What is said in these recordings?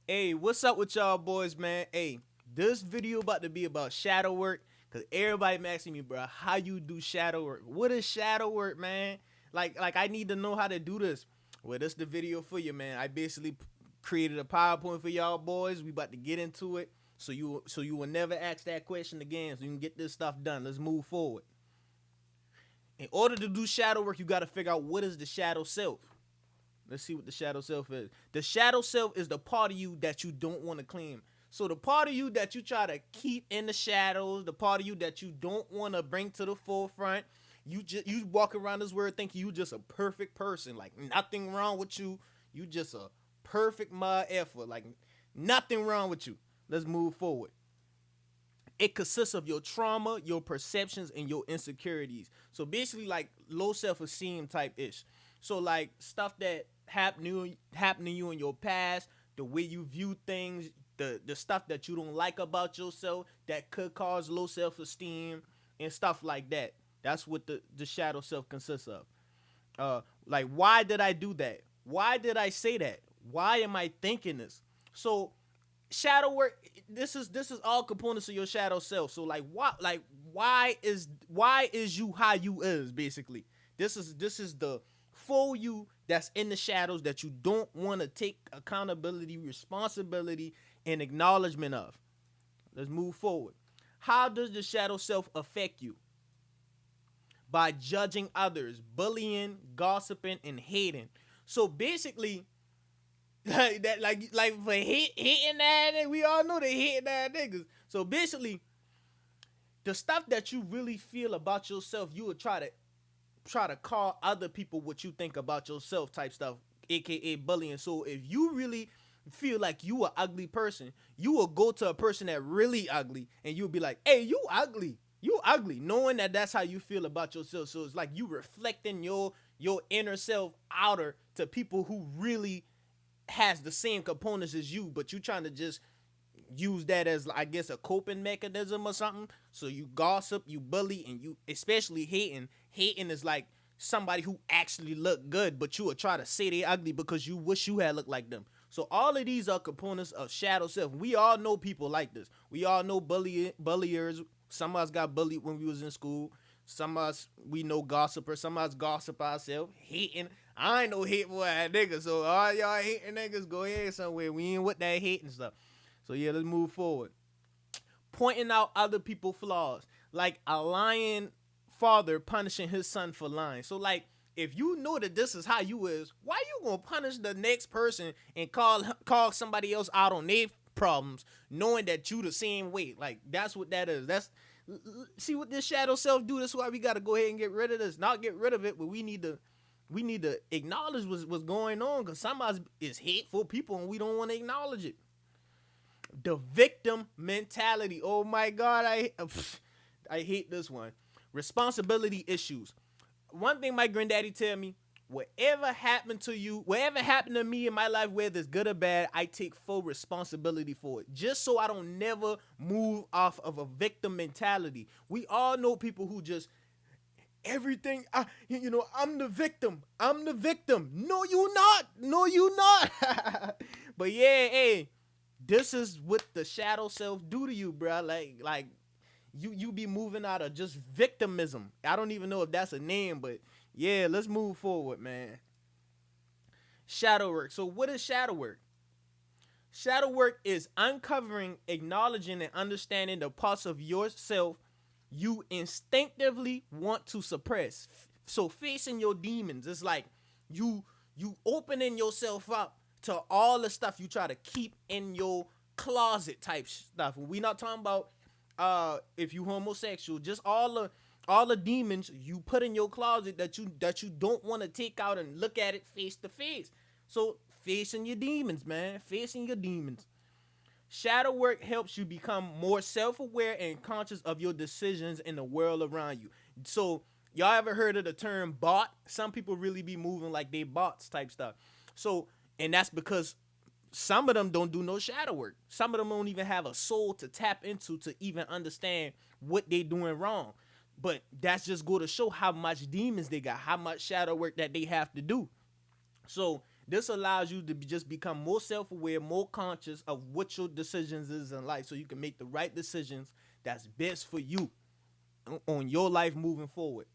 Hey, what's up with y'all boys, man? Hey, this video about to be about shadow work, cause everybody been asking me, bro, how you do shadow work? What is shadow work, man? Like I need to know how to do this. Well, this the video for you, man. I basically created a PowerPoint for y'all boys. We about to get into it, so you will never ask that question again. So you can get this stuff done. Let's move forward. In order to do shadow work, you got to figure out what is the shadow self. Let's see what the shadow self is. The shadow self is the part of you that you don't want to claim. So the part of you that you try to keep in the shadows, the part of you that you don't want to bring to the forefront, you walk around this world thinking you just a perfect person, like nothing wrong with you. You just a perfect mud effort, like nothing wrong with you. Let's move forward. It consists of your trauma, your perceptions, and your insecurities. So basically, like low self esteem type ish. So like stuff that happened to you in your past, the way you view things, the stuff that you don't like about yourself that could cause low self esteem and stuff like that. That's what the shadow self consists of. Like why did I do that? Why did I say that? Why am I thinking this? So shadow work, this is all components of your shadow self. So why is you how you is basically. This is the full you that's in the shadows that you don't want to take accountability, responsibility, and acknowledgement of. Let's move forward. How does the shadow self affect you? By judging others, bullying, gossiping, and hating. So basically, like for hating that we all know they hating that niggas. So basically, the stuff that you really feel about yourself, you would try to call other people what you think about yourself type stuff, aka bullying. So if you really feel like you an ugly person, you will go to a person that really ugly and you'll be like, hey, you ugly. You ugly, knowing that that's how you feel about yourself. So it's like you reflecting your inner self outer to people who really has the same components as you, but you trying to just use that as, I guess, a coping mechanism or something. So you gossip, you bully, and you especially hating. Hating is like somebody who actually look good, but you will try to say they ugly because you wish you had looked like them. So all of these are components of shadow self. We all know people like this. We all know bulliers. Some of us got bullied when we was in school. Some of us we know gossipers. Some of us gossip ourselves. Hating. I ain't no hateful ass nigga. So all y'all hating niggas, go ahead somewhere. We ain't with that hating stuff. So yeah, let's move forward. Pointing out other people's flaws, like a lying father punishing his son for lying. So like, if you know that this is how you is, why you gonna punish the next person and call somebody else out on their problems, knowing that you the same way? Like that's what that is. That's see what this shadow self do. That's why we gotta go ahead and get rid of this. Not get rid of it, but we need to acknowledge what's going on, because some of us is hateful people and we don't want to acknowledge it. The victim mentality. Oh my god, I hate this one. Responsibility issues. One thing my granddaddy tell me: whatever happened to you, whatever happened to me in my life, whether it's good or bad, I take full responsibility for it. Just so I don't never move off of a victim mentality. We all know people who just everything I'm the victim. I'm the victim. No, you not. No, you not. But yeah, hey, this is what the shadow self do to you, bro. Like you be moving out of just victimism. I don't even know if that's a name, but yeah, let's move forward, man. Shadow work. So what is shadow work? Shadow work is uncovering, acknowledging, and understanding the parts of yourself you instinctively want to suppress. So facing your demons, it's like you opening yourself up to all the stuff you try to keep in your closet type stuff. We not talking about if you homosexual, just all the demons you put in your closet that you don't want to take out and look at it face to face. So facing your demons, man, facing your demons. Shadow work helps you become more self-aware and conscious of your decisions in the world around you. So y'all ever heard of the term bot? Some people really be moving like they bots type stuff. So, and that's because some of them don't do no shadow work. Some of them don't even have a soul to tap into to even understand what they doing wrong. But that's just go to show how much demons they got, how much shadow work that they have to do. So This allows you to just become more self-aware, more conscious of what your decisions is in life, so you can make the right decisions that's best for you on your life moving forward.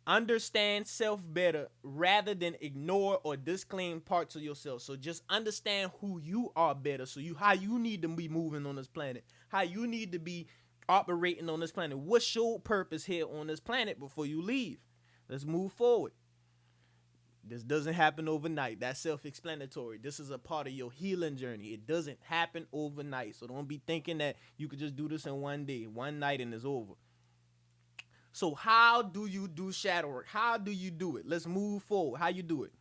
Understand self better rather than ignore or disclaim parts of yourself. So just understand who you are better. So you how you need to be moving on this planet, how you need to be operating on this planet. What's your purpose here on this planet before you leave? Let's move forward. This doesn't happen overnight. That's self-explanatory. This is a part of your healing journey. It doesn't happen overnight. So don't be thinking that you could just do this in one day, one night, and it's over. So how do you do shadow work? How do you do it? Let's move forward. How you do it?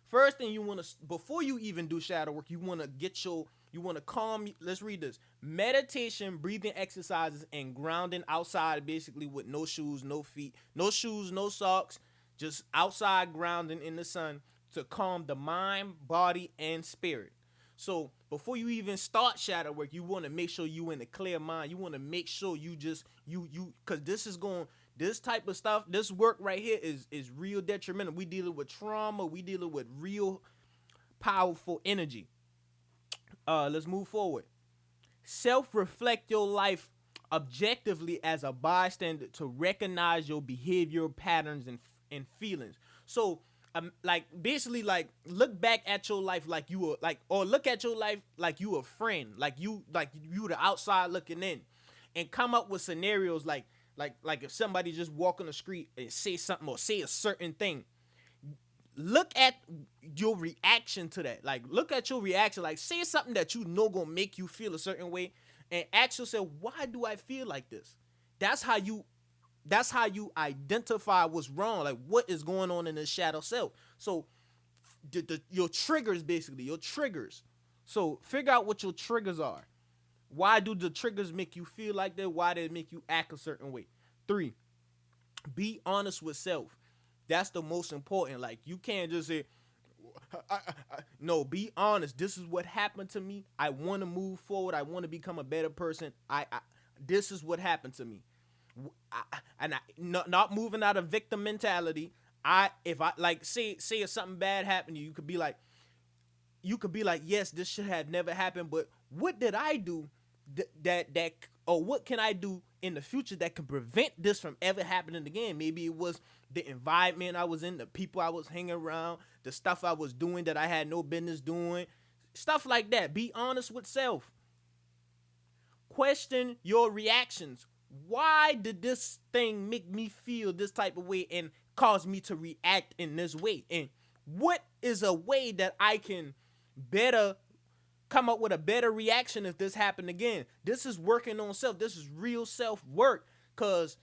First thing you want to, before you even do shadow work, you want to you want to calm. Let's read this. Meditation, breathing exercises, and grounding outside, basically with no shoes, no feet, no shoes, no socks, just outside grounding in the sun to calm the mind, body, and spirit. So before you even start shadow work, you want to make sure you in a clear mind. You want to make sure you just because this type of stuff, this work right here is real detrimental. We dealing with trauma. We dealing with real powerful energy. Let's move forward. Self-reflect your life objectively as a bystander to recognize your behavioral patterns and feelings. So, like basically, like look back at your life like you were or look at your life like you a friend, like you the outside looking in, and come up with scenarios like if somebody just walk on the street and say something or say a certain thing, look at your reaction to that. Like look at your reaction. Like say something that you know gonna make you feel a certain way, and ask yourself, why do I feel like this? That's how you identify what's wrong. Like what is going on in the shadow self. So your triggers, basically your triggers. So figure out what your triggers are. Why do the triggers make you feel like that? Why do they make you act a certain way? 3, be honest with self. That's the most important. Like you can't just say, no, be honest. This is what happened to me. I want to move forward. I want to become a better person. This is what happened to me. Not moving out of victim mentality. If I like say if something bad happened to you, you could be like, yes, this should have never happened, but what did I do that or what can I do in the future that can prevent this from ever happening again? Maybe it was the environment I was in, the people I was hanging around, the stuff I was doing that I had no business doing, stuff like that. Be honest with self. Question your reactions. Why did this thing make me feel this type of way and cause me to react in this way? And what is a way that I can better come up with a better reaction if this happened again? This is working on self. This is real self work. Cause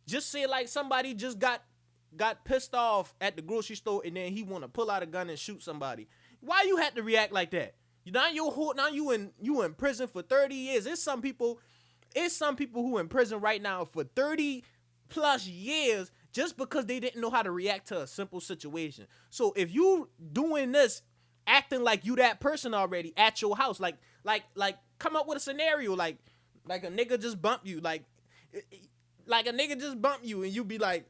just say like somebody just got pissed off at the grocery store and then he want to pull out a gun and shoot somebody. Why you had to react like that? Now you in prison for 30 years. It's some people who in prison right now for 30 plus years just because they didn't know how to react to a simple situation. So if you doing this, acting like you that person already at your house, like come up with a scenario like a nigga just bump you, like a nigga just bump you, and you be like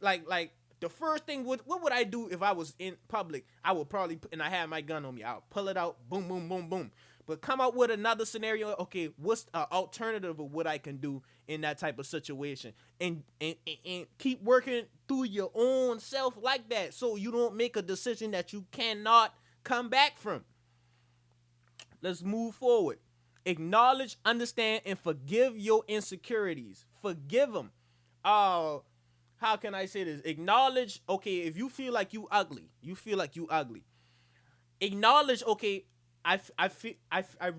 the first thing what would I do if I was in public? I would probably, and I had my gun on me, I'll pull it out, boom, boom, boom, boom. But come up with another scenario. Okay, what's an alternative of what I can do in that type of situation, and keep working through your own self like that, so you don't make a decision that you cannot come back from. Let's move forward. Acknowledge, understand, and forgive your insecurities. Forgive them. How can I say this? Acknowledge, okay, if you feel like you ugly, Acknowledge, okay, I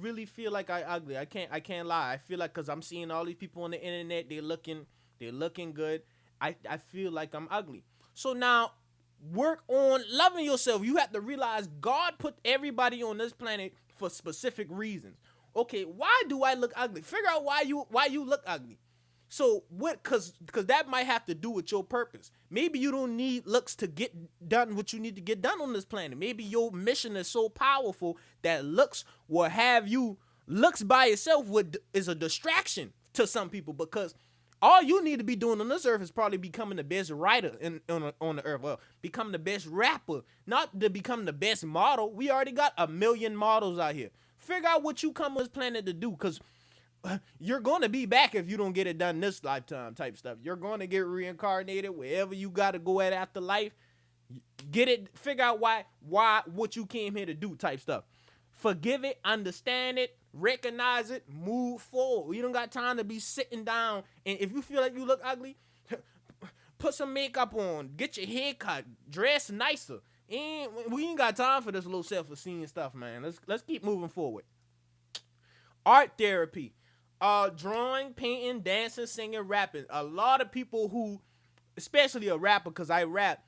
really feel like I ugly. I can't lie. I feel like, because I'm seeing all these people on the internet, they're looking good. I feel like I'm ugly. So now work on loving yourself. You have to realize God put everybody on this planet for specific reasons. Okay, why do I look ugly? Figure out why you look ugly. So what? Because that might have to do with your purpose. Maybe you don't need looks to get done what you need to get done on this planet. Maybe your mission is so powerful that looks will have you. Looks by itself is a distraction to some people, because All you need to be doing on this earth is probably becoming the best writer on the earth. Well, becoming the best rapper, not to become the best model. We already got a million models out here. Figure out what you come on this planet to do, because you're going to be back if you don't get it done this lifetime type stuff. You're going to get reincarnated wherever you got to go at after life. Get it, figure out why what you came here to do type stuff. Forgive it, understand it, recognize it, move forward. You don't got time to be sitting down, and if you feel like you look ugly, put some makeup on, get your hair cut, dress nicer. And we ain't got time for this little self-esteem stuff, man. Let's keep moving forward. Art therapy. Drawing, painting, dancing, singing, rapping. A lot of people who, especially a rapper, because I rap,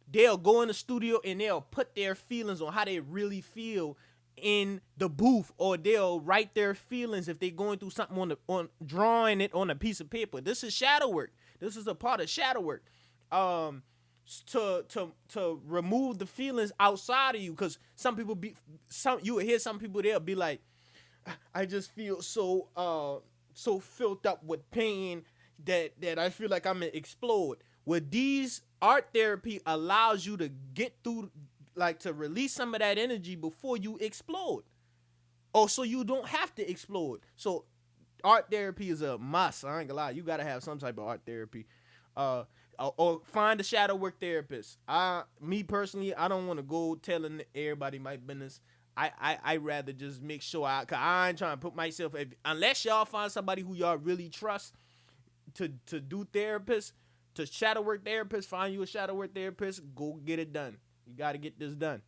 they'll go in the studio and they'll put their feelings on how they really feel in the booth, or they'll write their feelings if they're going through something on drawing it on a piece of paper. This is shadow work. This is a part of shadow work. To remove the feelings outside of you, because you will hear some people, they'll be like, I just feel so filled up with pain that I feel like I'm gonna explode. With these, art therapy allows you to get through, like, to release some of that energy before you explode, or so you don't have to explode. So art therapy is a must. I ain't gonna lie, you gotta have some type of art therapy. Or find a shadow work therapist. Me personally, I don't want to go telling everybody my business. I rather just make sure cause I ain't trying to put myself, unless y'all find somebody who y'all really trust to do therapist, to shadow work therapist, find you a shadow work therapist, go get it done. You got to get this done.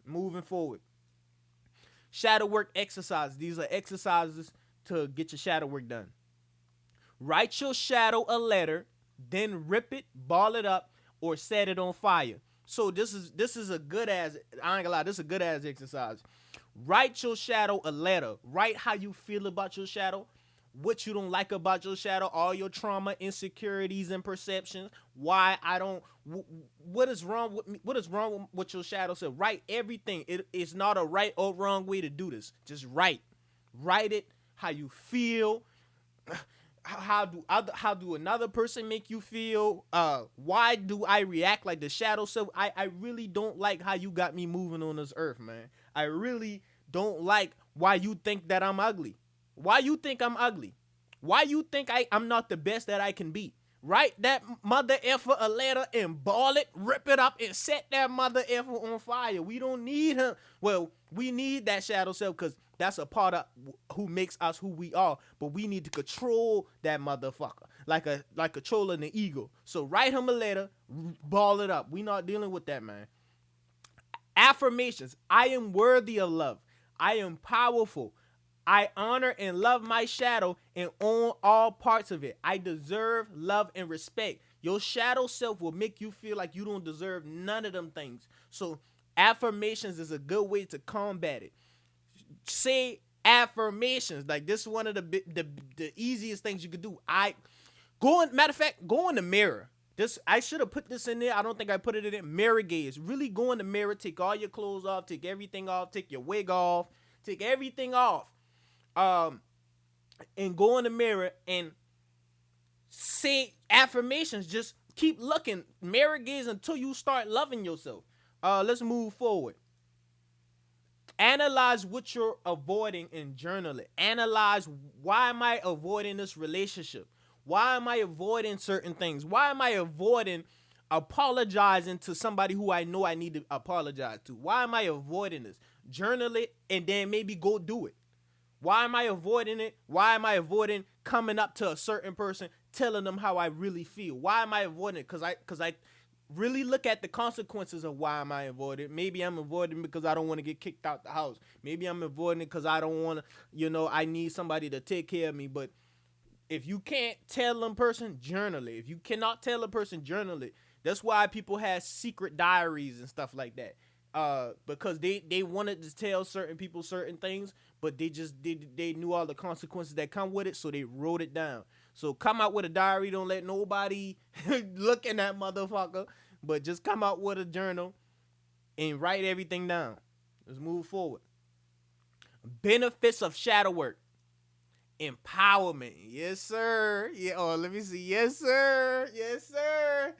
Moving forward. Shadow work exercises. These are exercises to get your shadow work done. Write your shadow a letter, then rip it, ball it up, or set it on fire. So this is a good ass, I ain't gonna lie, this is a good ass exercise. Write your shadow a letter. Write how you feel about your shadow, what you don't like about your shadow, all your trauma, insecurities, and perceptions. Why I don't, what is wrong with me? What is wrong with your shadow? So write everything. It's not a right or wrong way to do this. Just write it how you feel. How do another person make you feel? Why do I react like the shadow self? I really don't like how you got me moving on this earth, man. I really don't like why you think that I'm ugly. Why you think I'm ugly? Why you think I'm not the best that I can be? Write that mother effer a letter and ball it, rip it up, and set that mother effer on fire. We don't need him. Well, we need that shadow self, because that's a part of who makes us who we are. But we need to control that motherfucker, like controlling the ego. So write him a letter, ball it up. We not dealing with that, man. Affirmations. I am worthy of love. I am powerful. I honor and love my shadow and own all parts of it. I deserve love and respect. Your shadow self will make you feel like you don't deserve none of them things. So affirmations is a good way to combat it. Say affirmations. Like, this is one of the easiest things you could do. Matter of fact, go in the mirror. I should have put this in there. I don't think I put it in there. Mirror gaze. Really go in the mirror. Take all your clothes off. Take everything off. Take your wig off. Take everything off. And go in the mirror and say affirmations. Just keep looking, mirror gaze, until you start loving yourself. Let's move forward. Analyze what you're avoiding and journal it. Analyze, why am I avoiding this relationship? Why am I avoiding certain things? Why am I avoiding apologizing to somebody who I know I need to apologize to? Why am I avoiding this? Journal it and then maybe go do it. Why am I avoiding it? Why am I avoiding coming up to a certain person, telling them how I really feel? Why am I avoiding it? Because I really look at the consequences of why am I avoiding it. Maybe I'm avoiding because I don't want to get kicked out the house. Maybe I'm avoiding it because I don't want to, I need somebody to take care of me. But if you can't tell them person, journal it. If you cannot tell a person, journal it. That's why people have secret diaries and stuff like that. Because they wanted to tell certain people certain things, but they knew all the consequences that come with it, so they wrote it down. So come out with a diary. Don't let nobody look in that motherfucker, but just come out with a journal and write everything down. Let's move forward. Benefits of shadow work. Empowerment. Yes, sir. Yeah. Oh, let me see. Yes, sir. Yes, sir.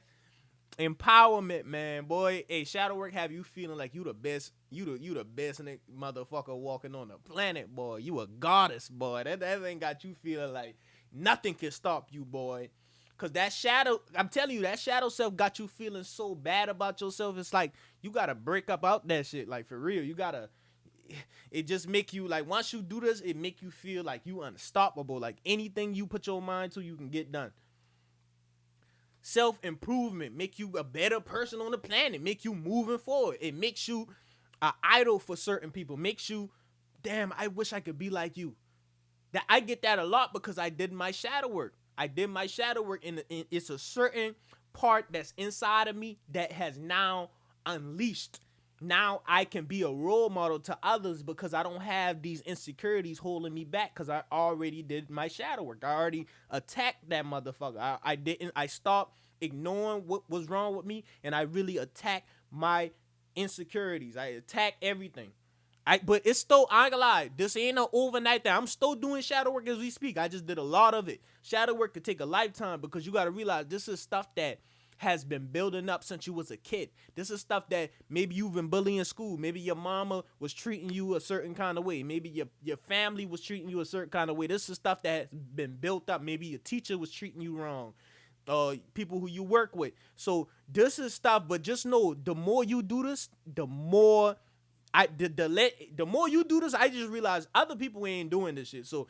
Empowerment, man. Boy, hey, shadow work have you feeling like you the best. You the best motherfucker walking on the planet, boy. You a goddess, boy. That ain't got you feeling like nothing can stop you, boy. Cause that shadow, I'm telling you, that shadow self got you feeling so bad about yourself. It's like you gotta break up out that shit. Like for real. You gotta, it just make you like once you do this, it make you feel like you unstoppable. Like anything you put your mind to, you can get done. Self-improvement make you a better person on the planet, make you moving forward. It makes you an idol for certain people, makes you, damn, I wish I could be like you. That I get that a lot because I did my shadow work. I did my shadow work, and it's a certain part that's inside of me that has now unleashed. Now I can be a role model to others because I don't have these insecurities holding me back because I already did my shadow work. I already attacked that motherfucker. I didn't. I stopped ignoring what was wrong with me, and I really attacked my insecurities. I attacked everything. But it's still, I ain't gonna lie, this ain't no overnight thing. I'm still doing shadow work as we speak. I just did a lot of it. Shadow work could take a lifetime because you gotta realize this is stuff that has been building up since you was a kid. This is stuff that maybe you've been bullying in school. Maybe your mama was treating you a certain kind of way. Maybe your family was treating you a certain kind of way. This is stuff that has been built up. Maybe your teacher was treating you wrong. People who you work with. So this is stuff, but just know the more you do this, the more the more you do this, I just realize other people ain't doing this shit. So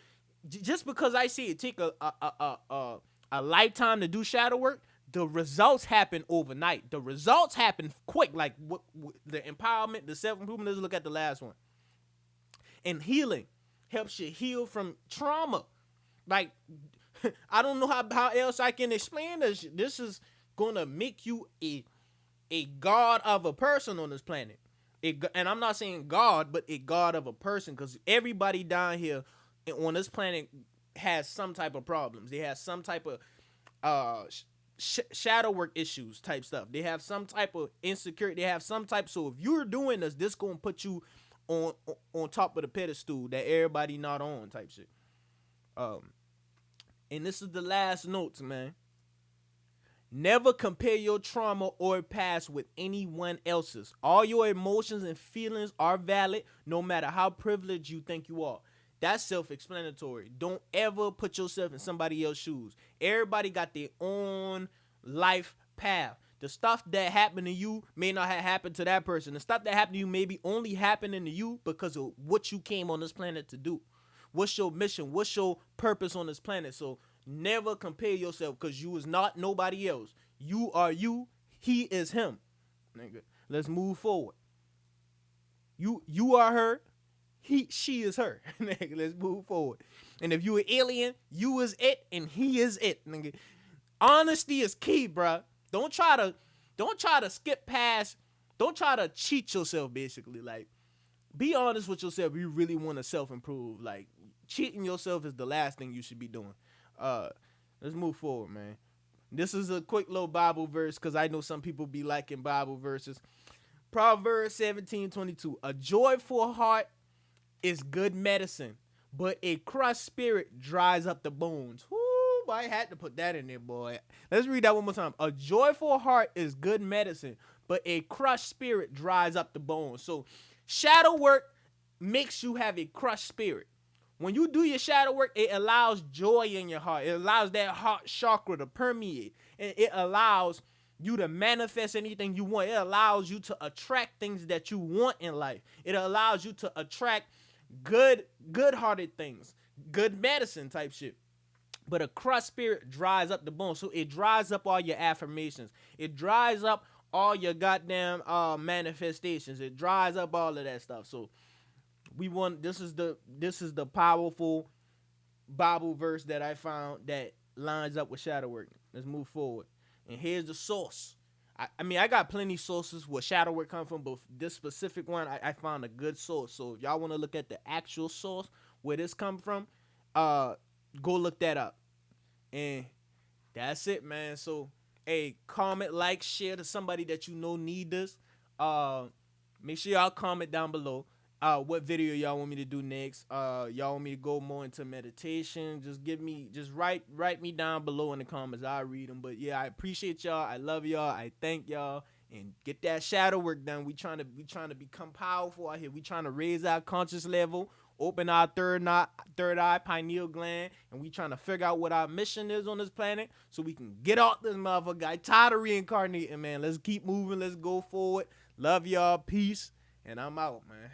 just because I see it take a lifetime to do shadow work, the results happen overnight. The results happen quick. Like the empowerment, the self-improvement. Let's look at the last one. And healing helps you heal from trauma. Like I don't know how else I can explain this. This is gonna make you a god of a person on this planet. And I'm not saying God, but a god of a person, because everybody down here on this planet has some type of problems. They have some type of shadow work issues type stuff. They have some type of insecurity. They have some type. So if you're doing this gonna put you on top of the pedestal that everybody not on type shit. And this is the last notes, man. Never compare your trauma or past with anyone else's. All your emotions and feelings are valid, no matter how privileged you think you are. That's self-explanatory. Don't ever put yourself in somebody else's shoes. Everybody got their own life path. The stuff that happened to you may not have happened to that person. The stuff that happened to you may be only happening to you because of what you came on this planet to do. What's your mission? What's your purpose on this planet? So never compare yourself, because you is not nobody else. You are you. He is him. Nigga, let's move forward. You are her. She is her. Nigga, let's move forward. And if you an alien, you is it and he is it. Nigga, honesty is key, bruh. Don't try to skip past. Don't try to cheat yourself. Basically, like, be honest with yourself if you really want to self-improve. Like, cheating yourself is the last thing you should be doing. Let's move forward, man. This is a quick little Bible verse because I know some people be liking Bible verses. Proverbs 17:22. A joyful heart is good medicine, but a crushed spirit dries up the bones. Whoo, boy, I had to put that in there, boy. Let's read that one more time. A joyful heart is good medicine, but a crushed spirit dries up the bones. So shadow work makes you have a crushed spirit. When you do your shadow work, it allows joy in your heart. It allows that heart chakra to permeate. And it allows you to manifest anything you want. It allows you to attract things that you want in life. It allows you to attract good-hearted things, good medicine type shit. But a crushed spirit dries up the bone. So it dries up all your affirmations. It dries up all your goddamn manifestations. It dries up all of that stuff. So this is the powerful Bible verse that I found that lines up with shadow work. Let's move forward. And here's the source. I mean, I got plenty of sources where shadow work come from, but this specific one, I found a good source. So if y'all want to look at the actual source where this come from, go look that up. And that's it, man. So, hey, comment, like, share to somebody that you know need this. Make sure y'all comment down below. what video y'all want me to do next. Y'all want me to go more into meditation. Just write me down below in the comments. I'll read them. But yeah, I appreciate y'all. I love y'all. I thank y'all. And get that shadow work done. We trying to become powerful out here. We trying to raise our conscious level, open our third eye, pineal gland, and we trying to figure out what our mission is on this planet so we can get out this motherfucker. I tired of reincarnating, man. Let's keep moving. Let's go forward. Love y'all. Peace. And I'm out, man.